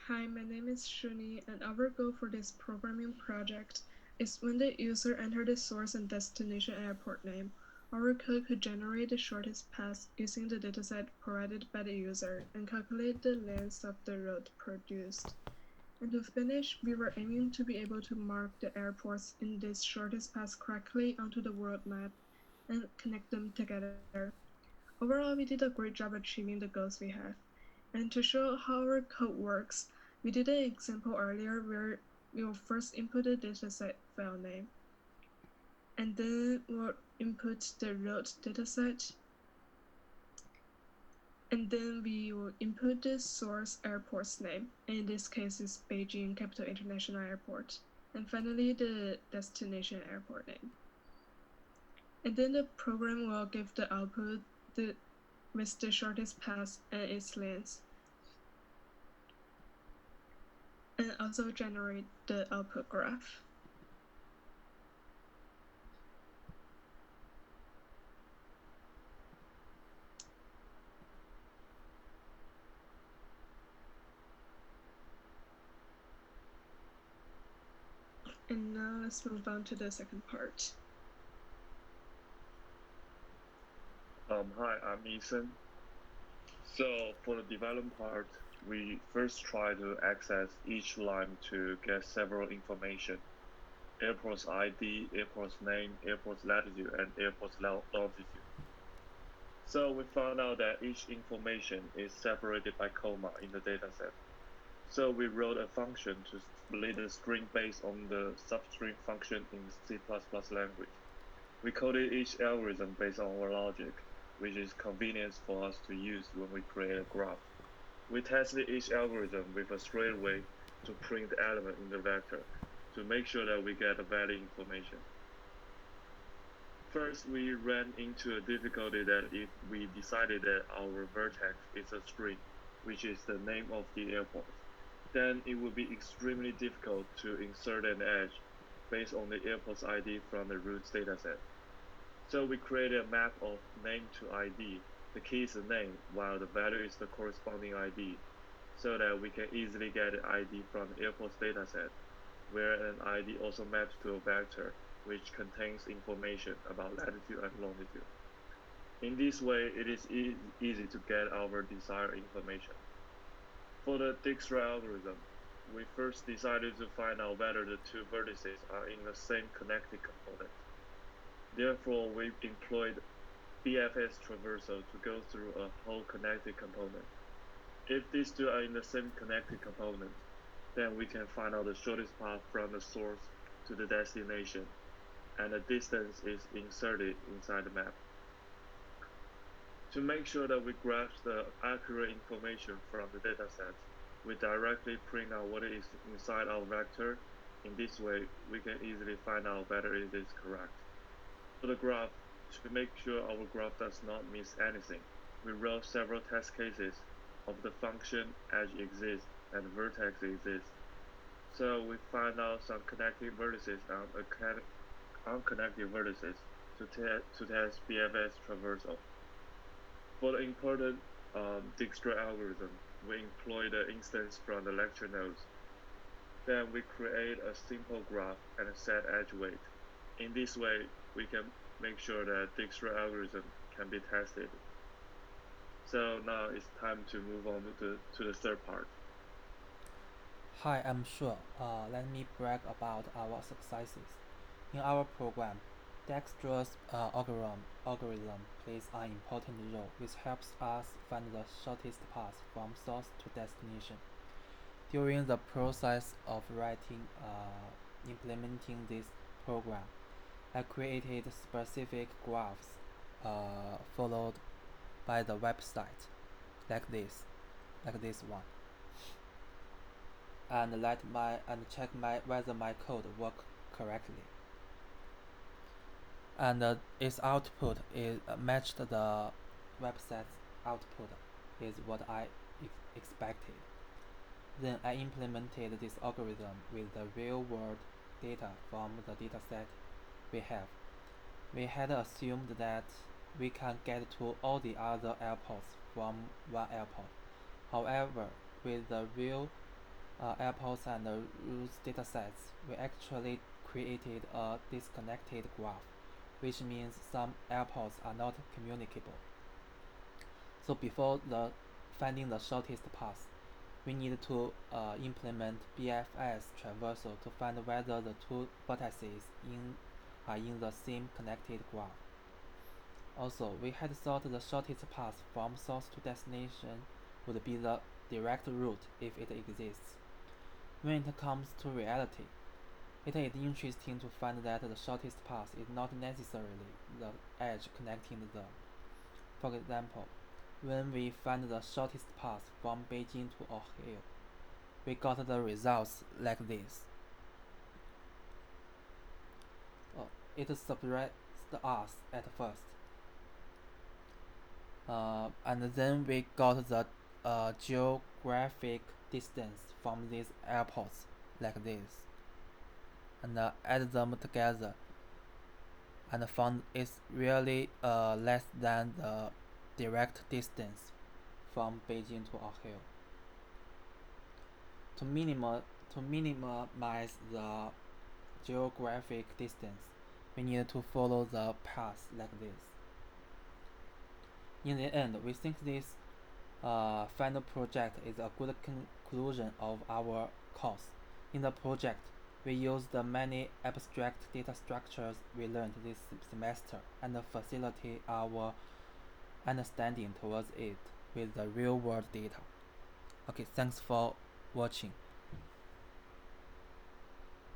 Hi, my name is Shuni, and our goal for this programming project is when the user enters the source and destination airport name, our code could generate the shortest path using the dataset provided by the user and calculate the length of the route produced. And to finish, we were aiming to be able to mark the airports in this shortest path correctly onto the world map and connect them together. Overall, we did a great job achieving the goals we have. And to show how our code works, we did an example earlier where we will first input the dataset file name, and then we'll input the route dataset, and then we will input the source airport's name. In this case, it's Beijing Capital International Airport, and finally the destination airport name. And then the program will give the output with the shortest path and its length, and also generate the output graph. And now let's move on to the second part. Hi, I'm Ethan. So for the development part, we first try to access each line to get several information. Airport's ID, airport's name, airport's latitude, and airport's longitude. So we found out that each information is separated by comma in the dataset. So we wrote a function to split the string based on the substring function in C++ language. We coded each algorithm based on our logic, which is convenient for us to use when we create a graph. We tested each algorithm with a straightaway to print the element in the vector to make sure that we get the valid information. First, we ran into a difficulty that if we decided that our vertex is a string, which is the name of the airport, then it would be extremely difficult to insert an edge based on the airport's ID from the roots dataset. So we created a map of name to ID. The key is the name, while the value is the corresponding ID, so that we can easily get an ID from the airport's dataset, where an ID also maps to a vector, which contains information about latitude and longitude. In this way, it is easy to get our desired information. For the Dijkstra algorithm, we first decided to find out whether the two vertices are in the same connected component. Therefore, we employed BFS traversal to go through a whole connected component. If these two are in the same connected component, then we can find out the shortest path from the source to the destination, and the distance is inserted inside the map. To make sure that we grasp the accurate information from the dataset, we directly print out what is inside our vector. In this way, we can easily find out whether it is correct. For the graph, to make sure our graph does not miss anything, we wrote several test cases of the function edge exists and vertex exists. So we find out some connected vertices and unconnected vertices to test BFS traversal. For the important Dijkstra algorithm, we employ the instance from the lecture notes. Then we create a simple graph and set edge weight. In this way, we can make sure that Dijkstra algorithm can be tested. So now it's time to move on to the third part. Hi, I'm sure. Let me brag about our successes. In our program, Dexter's algorithm plays an important role, which helps us find the shortest path from source to destination. During the process of implementing this program, I created specific graphs followed by the website, like this one, and check whether my code work correctly. And its output is matched the website's output is what I expected. Then I implemented this algorithm with the real-world data from the dataset we have. We had assumed that we can get to all the other airports from one airport. However, with the real airports and routes datasets, we actually created a disconnected graph, which means some airports are not communicable. So before finding the shortest path, we need to implement BFS traversal to find whether the two vertices are in the same connected graph. Also, we had thought the shortest path from source to destination would be the direct route if it exists. When it comes to reality, it is interesting to find that the shortest path is not necessarily the edge connecting them. For example, when we find the shortest path from Beijing to Ohio, we got the results like this. It surprised us at first, and then we got the geographic distance from these airports like this, and add them together, and found it's really less than the direct distance from Beijing to Ohio. To minimize the geographic distance, we need to follow the path like this. In the end, we think this final project is a good conclusion of our course. In the project, we used the many abstract data structures we learned this semester and facilitate our understanding towards it with the real-world data. Okay, thanks for watching.